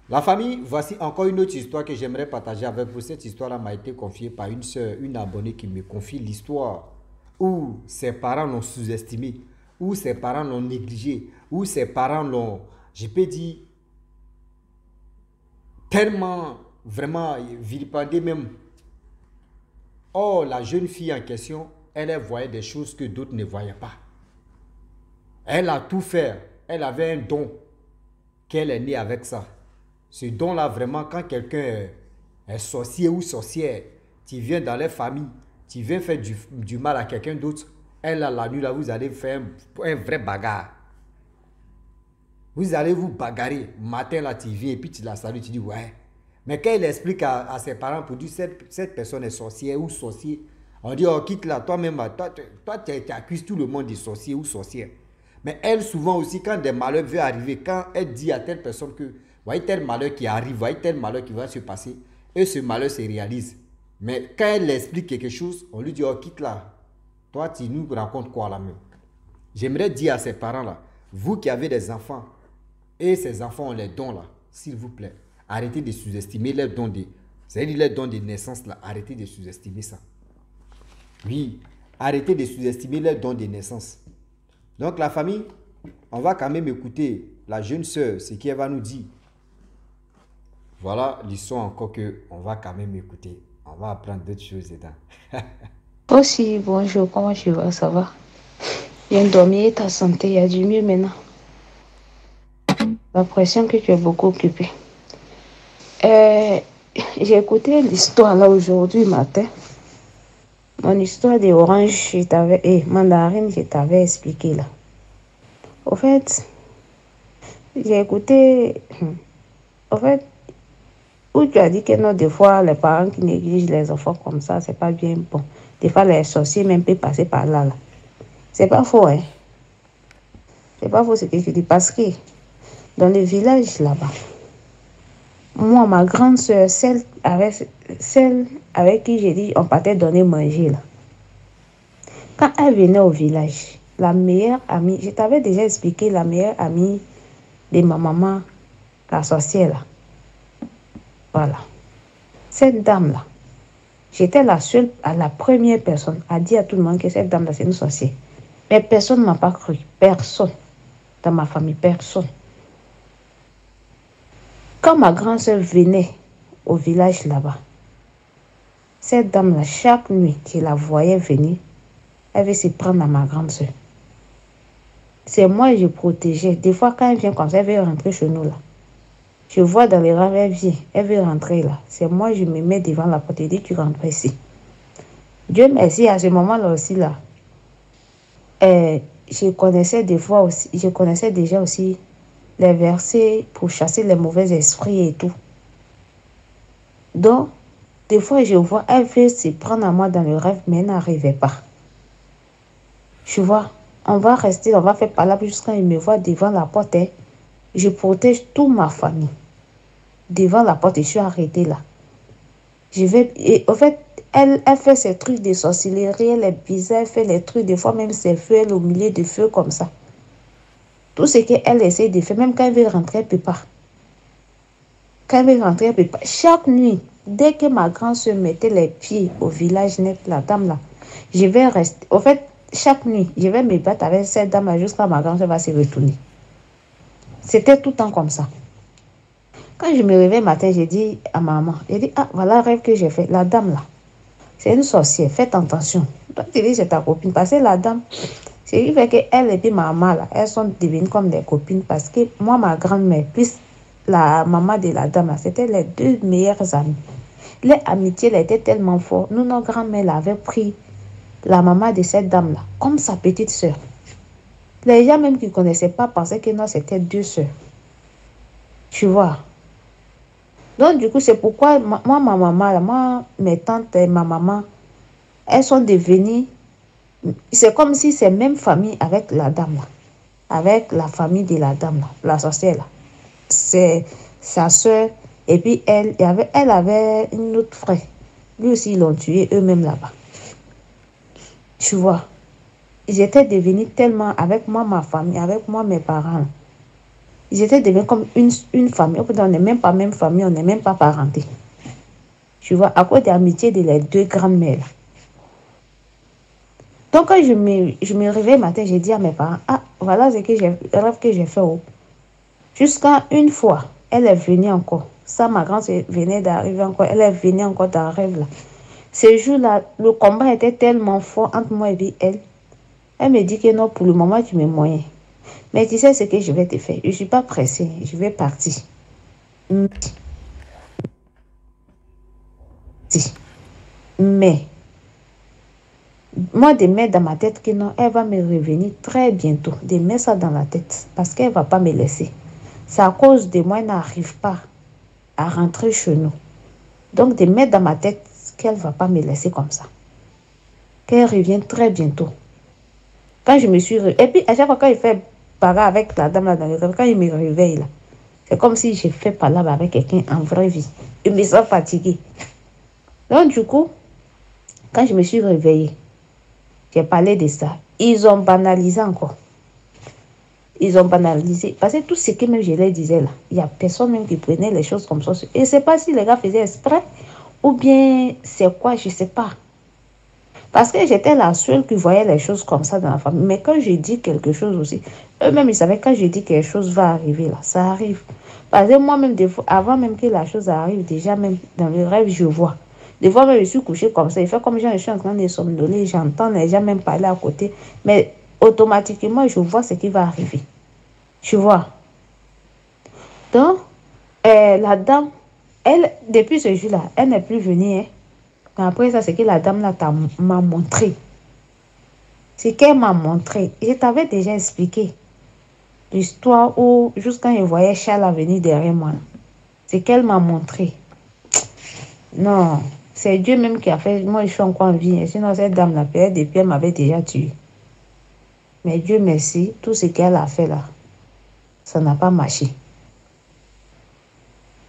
La famille, voici encore une autre histoire que j'aimerais partager avec vous. Cette histoire-là m'a été confiée par une soeur, une abonnée qui me confie l'histoire où ses parents l'ont sous-estimé, où ses parents l'ont négligé, où ses parents l'ont, je peux dire, tellement, vraiment vilipendé même. Or, la jeune fille en question, elle voyait des choses que d'autres ne voyaient pas. Elle a tout fait. Elle avait un don qu'elle est née avec ça. Ce don-là, vraiment, quand quelqu'un est sorcier ou sorcière, tu viens dans les familles, tu viens faire du mal à quelqu'un d'autre, elle, la nuit, là, vous allez faire un vrai bagarre. Vous allez vous bagarrer. Matin, là, tu viens et puis tu la salues, tu dis, ouais. Mais quand il explique à ses parents pour dire, cette personne est sorcière ou sorcier, on dit, oh, quitte-la, toi-même, toi tu accuses tout le monde de sorcier ou sorcière. Mais elle, souvent aussi, quand des malheurs veulent arriver, quand elle dit à telle personne que, voyez tel malheur qui arrive, voyez tel malheur qui va se passer, et ce malheur se réalise. Mais quand elle explique quelque chose, on lui dit, oh, quitte-la. Toi, tu nous racontes quoi là même? J'aimerais dire à ces parents-là, vous qui avez des enfants, et ces enfants ont les dons là, s'il vous plaît, arrêtez de sous-estimer les dons de, c'est-à-dire les dons de naissance là, arrêtez de sous-estimer ça. Oui, arrêtez de sous-estimer les dons de naissance. Donc la famille, on va quand même écouter la jeune sœur, ce qu'elle va nous dire. Voilà l'histoire encore que on va quand même écouter. On va apprendre d'autres choses dedans. Aussi, bonjour, comment tu vas? Ça va? Bien dormi, ta santé, il y a du mieux maintenant. L'impression que tu es beaucoup occupé. Euh, j'ai écouté l'histoire là aujourd'hui matin. Mon histoire des oranges, et mandarine, je t'avais expliqué là. Au fait, j'ai écouté. Au fait, où tu as dit que non, des fois, les parents qui négligent les enfants comme ça, c'est pas bien bon. Des fois, les sorciers même peuvent passer par là, là. C'est pas faux, hein. C'est pas faux ce que tu dis parce que dans le village là-bas, moi, ma grande soeur, celle avec qui j'ai dit on partait donner manger là. Quand elle venait au village, la meilleure amie, je t'avais déjà expliqué la meilleure amie de ma maman, la sorcière là. Voilà. Cette dame-là, j'étais la seule, la première personne à dire à tout le monde que cette dame-là, c'est une sorcière. Mais personne ne m'a pas cru. Personne. Dans ma famille, personne. Quand ma grande soeur venait au village là-bas, cette dame-là, chaque nuit, je la voyais venir, elle veut se prendre à ma grande soeur. C'est moi, je protégeais. Des fois, quand elle vient comme ça, elle veut rentrer chez nous là. Je vois dans les rangs, elle vient, elle veut rentrer là. C'est moi, je me mets devant la porte et dis, tu rentres ici. Dieu merci, à ce moment-là aussi là, je connaissais des fois aussi, je connaissais déjà aussi les versets pour chasser les mauvais esprits et tout. Donc, des fois, je vois, elle veut se prendre à moi dans le rêve, mais elle n'arrivait pas. Tu vois, on va rester, on va faire palabre jusqu'à il me voit devant la porte. Hein. Je protège toute ma famille. Devant la porte, je suis arrêtée là. Je vais, et en fait, elle fait ses trucs de sorcellerie, elle est bizarre, elle fait les trucs, des fois même ses feux, elle est au milieu de feux comme ça. Tout ce qu'elle essaie de faire, même quand elle veut rentrer, elle ne peut pas. Quand elle veut rentrer, elle ne peut pas. Chaque nuit, dès que ma grande soeur mettait les pieds au village net, la dame là, je vais rester. En fait, chaque nuit, je vais me battre avec cette dame là jusqu'à ma grande soeur va se retourner. C'était tout le temps comme ça. Quand je me réveille matin, j'ai dit à maman, j'ai dit, ah, voilà le rêve que j'ai fait. La dame là, c'est une sorcière, faites attention. Toi, tu dis c'est ta copine. Parce que la dame, c'est qui fait qu'elle et puis ma maman là, elles sont devenues comme des copines. Parce que moi, ma grand-mère, plus la maman de la dame là, c'était les deux meilleures amies. Les amitiés là, étaient tellement fortes. Nous, nos grand-mères avaient pris la maman de cette dame là, comme sa petite sœur. Les gens même qui ne connaissaient pas pensaient que non, c'était deux sœurs. Tu vois. Donc, du coup, c'est pourquoi moi, ma maman, là, moi, mes tantes et ma maman, elles sont devenues. C'est comme si c'est même famille avec la dame là. Avec la famille de la dame là, la sorcière là. C'est sa soeur. Et puis elle avait une autre frère. Lui aussi, ils l'ont tué eux-mêmes là-bas. Tu vois. Ils étaient devenus tellement avec moi, ma famille, avec moi, mes parents. Ils étaient devenus comme une famille. On n'est même pas même famille, on n'est même pas parenté. Tu vois, à cause de l'amitié de les deux grandes-mères. Donc, quand je me réveille matin, j'ai dit à mes parents, ah, voilà le rêve que j'ai fait. Oh. Jusqu'à une fois, elle est venue encore. Ça, ma grande venait d'arriver encore. Elle est venue encore dans le rêve là. Ce jour-là, le combat était tellement fort entre moi et elle. Elle me dit que non, pour le moment, tu m'es moyen. Mais tu sais ce que je vais te faire. Je ne suis pas pressée. Je vais partir. Mais, moi, de mettre dans ma tête que non, elle va me revenir très bientôt. De mettre ça dans la tête. Parce qu'elle ne va pas me laisser. C'est à cause de moi, elle n'arrive pas à rentrer chez nous. Donc, de mettre dans ma tête qu'elle ne va pas me laisser comme ça. Qu'elle revienne très bientôt. Quand je me suis... Et puis, à chaque fois, quand il fait parler avec la dame là dans le rêve, quand il me réveille là, c'est comme si j'ai fait parler avec quelqu'un en vraie vie. Je me sens fatiguée. Donc, du coup, quand je me suis réveillée, j'ai parlé de ça. Ils ont banalisé encore. Ils ont banalisé. Parce que tout ce que même je leur disais là, il n'y a personne même qui prenait les choses comme ça. Et je ne sais pas si les gars faisaient exprès ou bien c'est quoi, je ne sais pas. Parce que j'étais la seule qui voyait les choses comme ça dans la famille. Mais quand je dis quelque chose aussi, eux-mêmes, ils savaient que quand je dis quelque chose va arriver là, ça arrive. Parce que moi-même, avant même que la chose arrive, déjà même dans le rêve, je vois. Des fois, même, je suis couchée comme ça. Il fait comme je suis en train de somnoler, j'entends les gens même parler à côté. Mais automatiquement, je vois ce qui va arriver. Tu vois. Donc, la dame, elle, depuis ce jour-là, elle n'est plus venue. Hein. Après ça, c'est que la dame là m'a montré. C'est qu'elle m'a montré. Je t'avais déjà expliqué l'histoire où, juste quand je voyais Charles venir derrière moi, c'est qu'elle m'a montré. Non, c'est Dieu même qui a fait. Moi, je suis encore en vie. Sinon, cette dame là, peut-être depuis, elle m'avait déjà tué. Mais Dieu merci, tout ce qu'elle a fait là, ça n'a pas marché.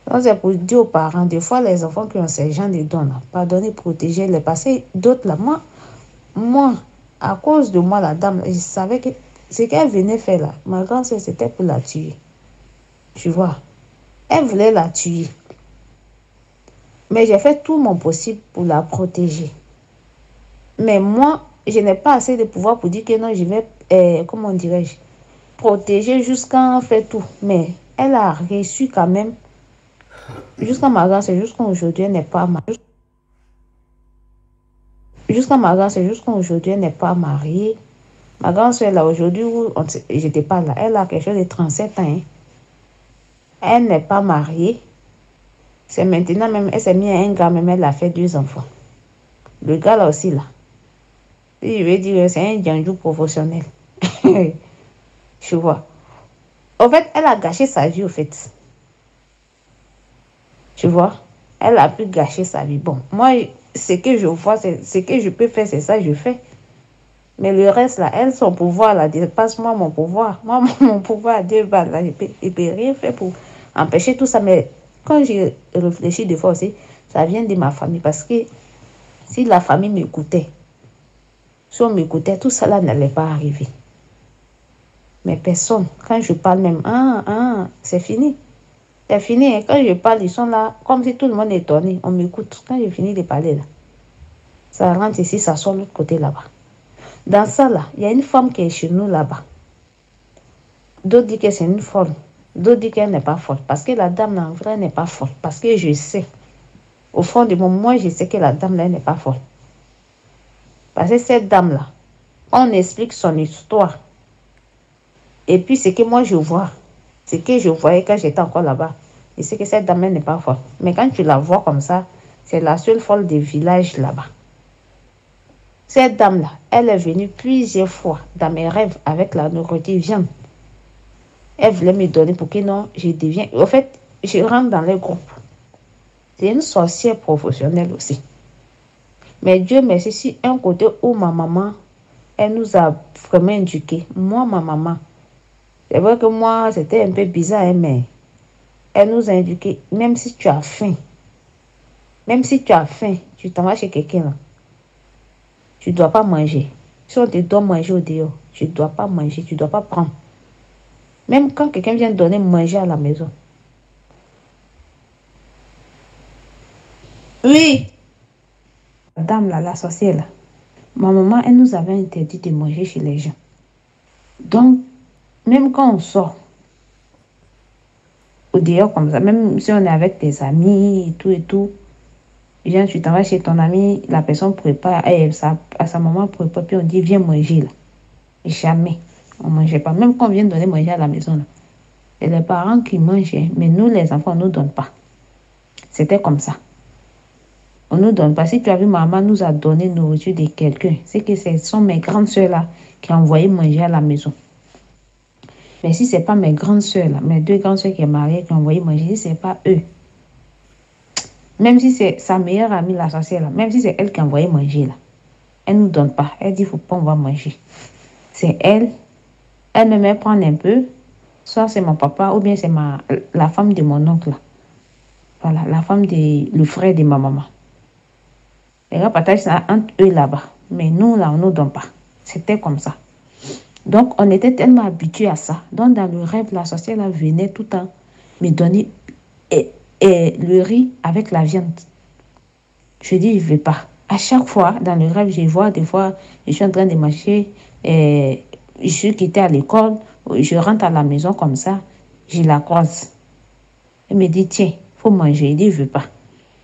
Donc, c'est pour dire aux parents, des fois, les enfants qui ont ces gens de dons là, pardonnez, protégez-les. Parce que d'autres là, moi, à cause de moi, la dame, je savais que ce qu'elle venait faire là, ma grand-sœur, c'était pour la tuer. Tu vois. Elle voulait la tuer. Mais j'ai fait tout mon possible pour la protéger. Mais moi, je n'ai pas assez de pouvoir pour dire que non, je vais, comment dirais-je, protéger jusqu'à en faire tout. Mais elle a réussi quand même. Jusqu'à ma grand-sœur, jusqu'à aujourd'hui, elle n'est pas mariée. Jusqu'à ma grand-sœur, jusqu'à aujourd'hui, elle n'est pas mariée. Ma grand-sœur, là, aujourd'hui, je n'étais pas là, elle a quelque chose de 37 ans. Hein. Elle n'est pas mariée. C'est maintenant même, elle s'est mise à un gars, même elle a fait 2 enfants. Le gars là aussi, là. Je veux dire, c'est un djanjou professionnel. Tu vois. En fait, elle a gâché sa vie, au fait. Tu vois. Elle a pu gâcher sa vie. Bon, moi, ce que je vois, ce que je peux faire, c'est ça, je fais. Mais le reste, là, elle, son pouvoir, là, dépasse moi mon pouvoir. Moi, mon pouvoir à 2 balles, là, je peux rien faire pour empêcher tout ça. Mais quand j'ai réfléchi des fois aussi, ça vient de ma famille. Parce que si la famille m'écoutait, si on m'écoutait, tout ça là n'allait pas arriver. Mais personne, quand je parle même, c'est fini. C'est fini. Et quand je parle, ils sont là, comme si tout le monde est étonné. On m'écoute. Quand j'ai fini de parler là, ça rentre ici, ça sort de l'autre côté là-bas. Dans ça là, il y a une femme qui est chez nous là-bas. D'autres disent que c'est une folle. D'autres disent qu'elle n'est pas folle. Parce que la dame là, en vrai, n'est pas folle. Parce que je sais. Au fond de moi, je sais que la dame là, n'est pas folle. Parce que cette dame là, on explique son histoire. Et puis, ce que moi je vois, ce que je voyais quand j'étais encore là-bas, je sais que cette dame n'est pas folle. Mais quand tu la vois comme ça, c'est la seule folle des villages là-bas. Cette dame-là, elle est venue plusieurs fois dans mes rêves avec la nourriture viande. Elle voulait me donner pour que non, je devienne... En fait, je rentre dans les groupes. C'est une sorcière professionnelle aussi. Mais Dieu merci, si un côté où ma maman, elle nous a vraiment éduqués. Moi, ma maman, c'est vrai que moi, c'était un peu bizarre, hein, mais elle nous a éduqués. Même si tu as faim, tu t'en vas chez quelqu'un là. Tu ne dois pas manger. Si on te doit manger au dehors, tu ne dois pas manger, tu ne dois pas prendre. Même quand quelqu'un vient donner manger à la maison. Oui. La dame là, la sorcière là. Ma maman, elle nous avait interdit de manger chez les gens. Donc, même quand on sort, au dehors comme ça, même si on est avec des amis et tout, viens, tu t'en vas chez ton ami, la personne prépare, à sa maman prépare, puis on dit, viens manger là. Et jamais, on ne mangeait pas. Même quand on vient donner manger à la maison là, c'est les parents qui mangeaient, mais nous, les enfants, on ne nous donne pas. C'était comme ça. On ne nous donne pas. Si tu as vu, maman nous a donné nourriture de quelqu'un, c'est que ce sont mes grandes soeurs là qui ont envoyé manger à la maison. Mais si ce n'est pas mes grandes soeurs là, mes deux grandes soeurs qui sont mariées, qui ont envoyé manger, si ce n'est pas eux, même si c'est sa meilleure amie, la sorcière là, même si c'est elle qui a envoyé manger là, elle ne nous donne pas. Elle dit, il ne faut pas, on va manger. C'est elle. Elle me met prendre un peu. Soit c'est mon papa, ou bien c'est la femme de mon oncle là. Voilà, la femme le frère de ma maman. Les gars partagent ça entre eux là-bas. Mais nous, là, on ne nous donne pas. C'était comme ça. Donc, on était tellement habitués à ça. Donc, dans le rêve, la sorcière là, venait tout le temps me donner le riz avec la viande. Je dis, je ne vais pas. À chaque fois, dans le rêve, je vois, des fois, je suis en train de marcher, je suis quitté à l'école, je rentre à la maison comme ça, je la croise. Elle me dit, tiens, il faut manger. Je dis, je ne veux pas.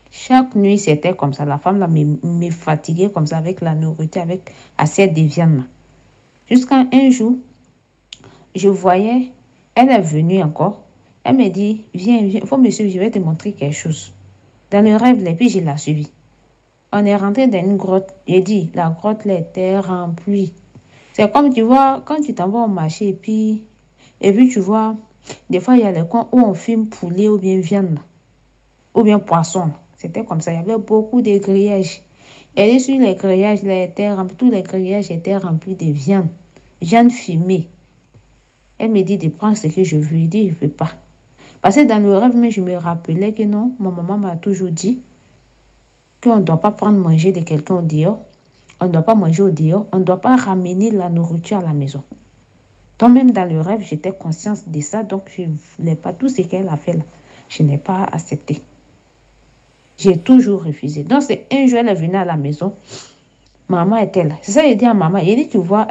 Chaque nuit, c'était comme ça. La femme là me fatiguait comme ça avec la nourriture, avec assiette de viande. Jusqu'à un jour, je voyais, elle est venue encore. Elle me dit, viens, il faut me suivre, je vais te montrer quelque chose. Dans le rêve, et puis je l'ai suivi. On est rentré dans une grotte. J'ai dit, la grotte là, était remplie. C'est comme tu vois, quand tu t'en vas au marché, et puis tu vois, des fois, il y a les coins où on fume poulet ou bien viande, ou bien poisson. C'était comme ça. Il y avait beaucoup de grillages. Et sur les grillages, tous les grillages étaient remplis de viande fumée. Elle me dit de prendre ce que je veux. Je dis, je ne veux pas. Parce que dans le rêve, mais je me rappelais que non, ma maman m'a toujours dit qu'on ne doit pas prendre manger de quelqu'un au dehors. On ne doit pas manger au dehors. On ne doit pas ramener la nourriture à la maison. Donc, même dans le rêve, j'étais consciente de ça. Donc, je ne voulais pas tout ce qu'elle a fait là. Je n'ai pas accepté. J'ai toujours refusé. Donc, c'est un jour, elle est venue à la maison. Maman était là. C'est ça, il dit à maman. Il dit, tu vois,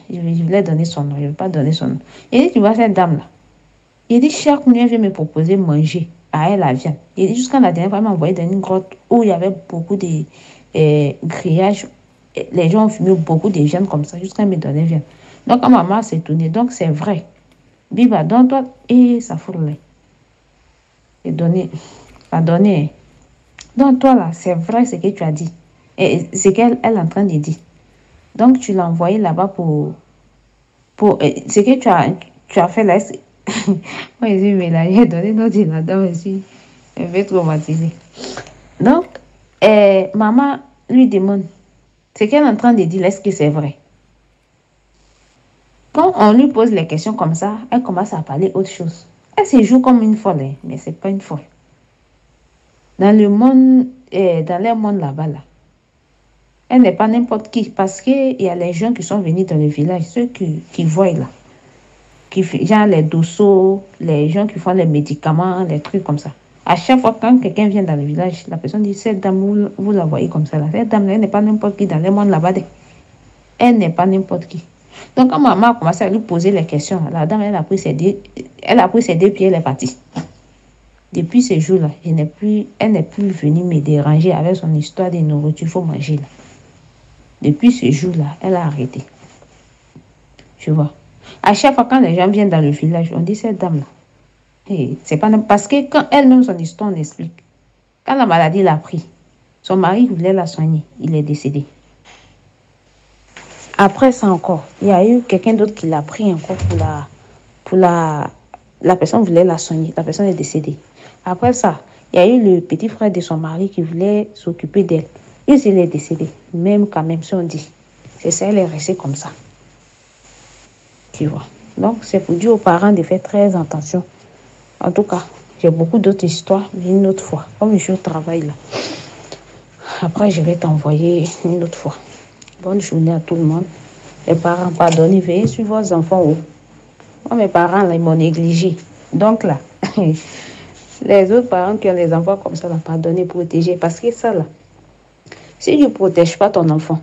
je voulais donner son nom. Je ne vais pas donner son nom. Il dit, tu vois cette dame-là. Il dit, chaque nuit, elle vient me proposer manger. À elle, la viande. Il dit, jusqu'à la dernière fois, elle m'a envoyé dans une grotte où il y avait beaucoup de grillages. Les gens ont fumé beaucoup de viande comme ça, jusqu'à me donner viande. Donc, quand maman s'est tournée, donc c'est vrai. Biba, donne-toi. Et ça fout là. Et donner. Ça donné. Donc, toi, là, c'est vrai ce que tu as dit. Et ce qu'elle est en train de dire. Donc, tu l'as envoyé là-bas pour ce que tu as fait là. Moi, je suis mélangée. J'ai donné notre là-dedans aussi. Je vais traumatiser. Donc, maman lui demande ce qu'elle est en train de dire. Est-ce que c'est vrai? Quand on lui pose les questions comme ça, elle commence à parler autre chose. Elle se joue comme une folle, hein, mais ce n'est pas une folle. Dans le monde, dans les mondes là-bas, là, elle n'est pas n'importe qui parce qu'il y a les gens qui sont venus dans le village, ceux qui voient là, genre les dossos, les gens qui font les médicaments, les trucs comme ça. À chaque fois, quand quelqu'un vient dans le village, la personne dit, cette dame, vous la voyez comme ça. Là. Cette dame, elle n'est pas n'importe qui dans le monde là-bas. Elle n'est pas n'importe qui. Donc, quand maman a commencé à lui poser les questions, la dame, elle a pris ses deux pieds, elle est partie. Depuis ce jour-là, elle n'est plus venue me déranger avec son histoire de nourriture, il faut manger. Là. Depuis ce jour-là, elle a arrêté. Tu vois. À chaque fois, quand les gens viennent dans le village, on dit cette dame-là. Et c'est pas parce que quand elle-même, son histoire, on explique. Quand la maladie l'a pris, son mari voulait la soigner, il est décédé. Après ça encore, il y a eu quelqu'un d'autre qui l'a pris encore la personne voulait la soigner, la personne est décédée. Après ça, il y a eu le petit frère de son mari qui voulait s'occuper d'elle. Il est décédé, même quand même, si on dit. C'est ça, elle est restée comme ça. Tu vois. Donc, c'est pour dire aux parents de faire très attention. En tout cas, j'ai beaucoup d'autres histoires, mais une autre fois. Comme je suis au travail là. Après, je vais t'envoyer une autre fois. Bonne journée à tout le monde. Les parents, pardonnez, veillez sur vos enfants. Moi, mes parents, là, ils m'ont négligé. Donc là, les autres parents qui ont les enfants comme ça, là, pardonnez, protéger. Parce que ça, là, si tu ne protèges pas ton enfant,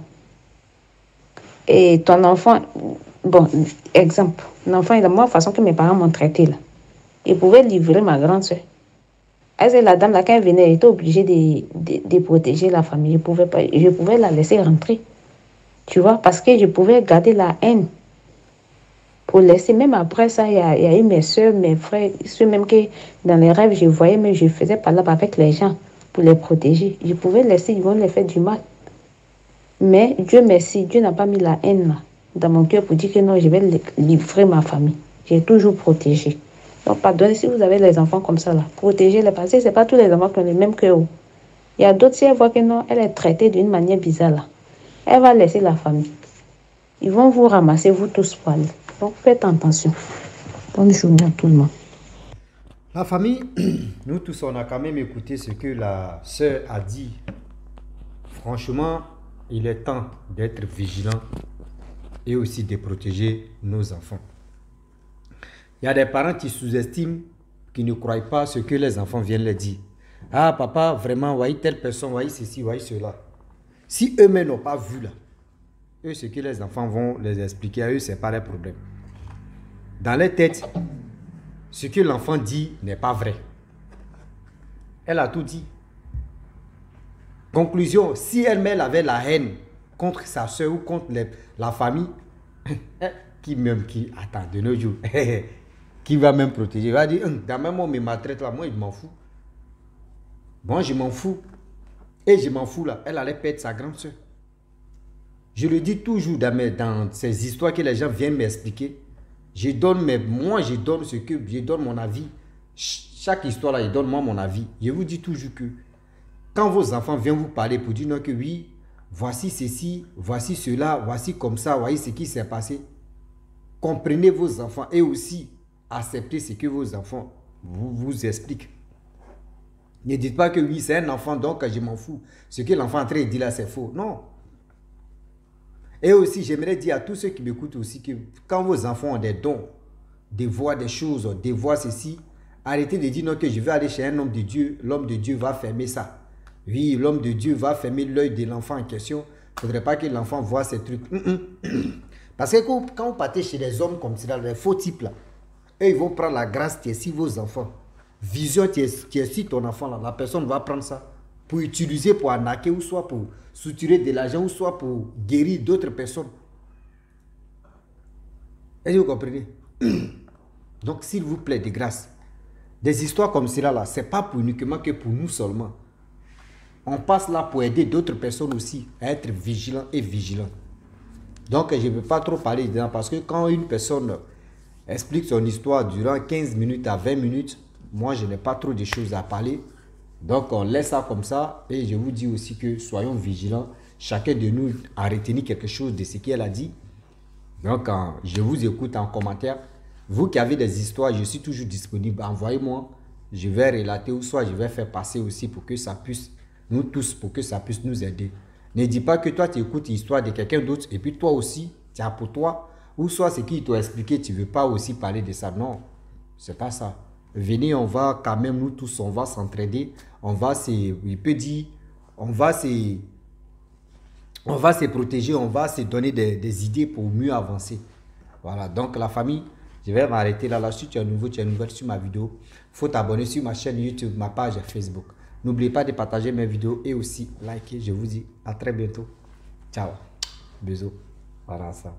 et ton enfant, bon, exemple, l'enfant, moi, de la façon que mes parents m'ont traité, là, ils pouvaient livrer ma grande soeur. La dame, là, quand elle venait, elle était obligée de protéger la famille. Je pouvais la laisser rentrer. Tu vois, parce que je pouvais garder la haine. Pour laisser, même après ça, il y a eu mes soeurs, mes frères, ceux même que dans les rêves, je voyais, mais je faisais pas là avec les gens pour les protéger. Je pouvais laisser, ils vont les faire du mal. Mais Dieu merci, Dieu n'a pas mis la haine là, dans mon cœur pour dire que non, je vais livrer ma famille. J'ai toujours protégé. Donc, pardonnez si vous avez les enfants comme ça là, protégez-les parce que ce n'est pas tous les enfants qui ont le même cœur. Il y a d'autres, si elle voit que non, elle est traitée d'une manière bizarre là, elle va laisser la famille. Ils vont vous ramasser, vous tous pour aller. Donc, faites attention. Bonne journée à tout le monde. La famille, nous tous, on a quand même écouté ce que la sœur a dit. Franchement, il est temps d'être vigilant et aussi de protéger nos enfants. Il y a des parents qui sous-estiment, qui ne croient pas ce que les enfants viennent leur dire. Ah, papa, vraiment, voyez telle personne, voyez ceci, voyez cela. Si eux-mêmes n'ont pas vu là, eux, ce que les enfants vont les expliquer à eux, ce n'est pas leur problème. Dans leur tête, ce que l'enfant dit n'est pas vrai. Elle a tout dit. Conclusion, si elle avait la haine contre sa soeur ou contre la famille, attends, de nos jours, qui va même protéger, il va dire, dans même on me maltraite là, moi je m'en fous. Moi je m'en fous. Et je m'en fous là, elle allait perdre sa grande soeur. Je le dis toujours dans ces histoires que les gens viennent m'expliquer. Je donne mon avis. Chaque histoire là, je donne moi mon avis. Je vous dis toujours que quand vos enfants viennent vous parler pour dire non que oui, voici ceci, voici cela, voici comme ça, voyez ce qui s'est passé. Comprenez vos enfants et aussi acceptez ce que vos enfants vous expliquent. Ne dites pas que oui, c'est un enfant, donc je m'en fous. Ce que l'enfant est en train de dire là, c'est faux. Non. Et aussi, j'aimerais dire à tous ceux qui m'écoutent aussi que quand vos enfants ont des dons, de voir des choses, de voir ceci, arrêtez de dire non que je vais aller chez un homme de Dieu, l'homme de Dieu va fermer ça. Oui, l'homme de Dieu va fermer l'œil de l'enfant en question. Il ne faudrait pas que l'enfant voit ces trucs. Parce que quand vous partez chez des hommes comme ça, les faux types là, eux, ils vont prendre la grâce qui est sur vos enfants. Vision qui est sur ton enfant là, la personne va prendre ça pour utiliser, pour arnaquer, ou soit pour soutirer de l'argent, ou soit pour guérir d'autres personnes. Est-ce que vous comprenez? Donc, s'il vous plaît, de grâce, des histoires comme cela là, ce n'est pas uniquement que pour nous seulement. On passe là pour aider d'autres personnes aussi à être vigilants et vigilants. Donc, je ne veux pas trop parler dedans parce que quand une personne explique son histoire durant 15 minutes à 20 minutes, moi, je n'ai pas trop de choses à parler. Donc, on laisse ça comme ça. Et je vous dis aussi que soyons vigilants. Chacun de nous a retenu quelque chose de ce qu'elle a dit. Donc, je vous écoute en commentaire. Vous qui avez des histoires, je suis toujours disponible. Envoyez-moi. Je vais relater ou soit je vais faire passer aussi pour que ça puisse, nous tous, pour que ça puisse nous aider. Ne dis pas que toi, tu écoutes l'histoire de quelqu'un d'autre et puis toi aussi, tu as pour toi. Ou soit ce qu'il t'a expliqué, tu ne veux pas aussi parler de ça. Non, c'est pas ça. Venez, on va quand même, nous tous, on va s'entraider. On va il peut dire, on va se protéger, on va se donner des idées pour mieux avancer. Voilà, donc la famille, je vais m'arrêter là. Si tu es nouveau, tu es nouvelle sur ma vidéo, il faut t'abonner sur ma chaîne YouTube, ma page Facebook. N'oubliez pas de partager mes vidéos et aussi liker. Je vous dis à très bientôt. Ciao. Bisous. Voilà ça.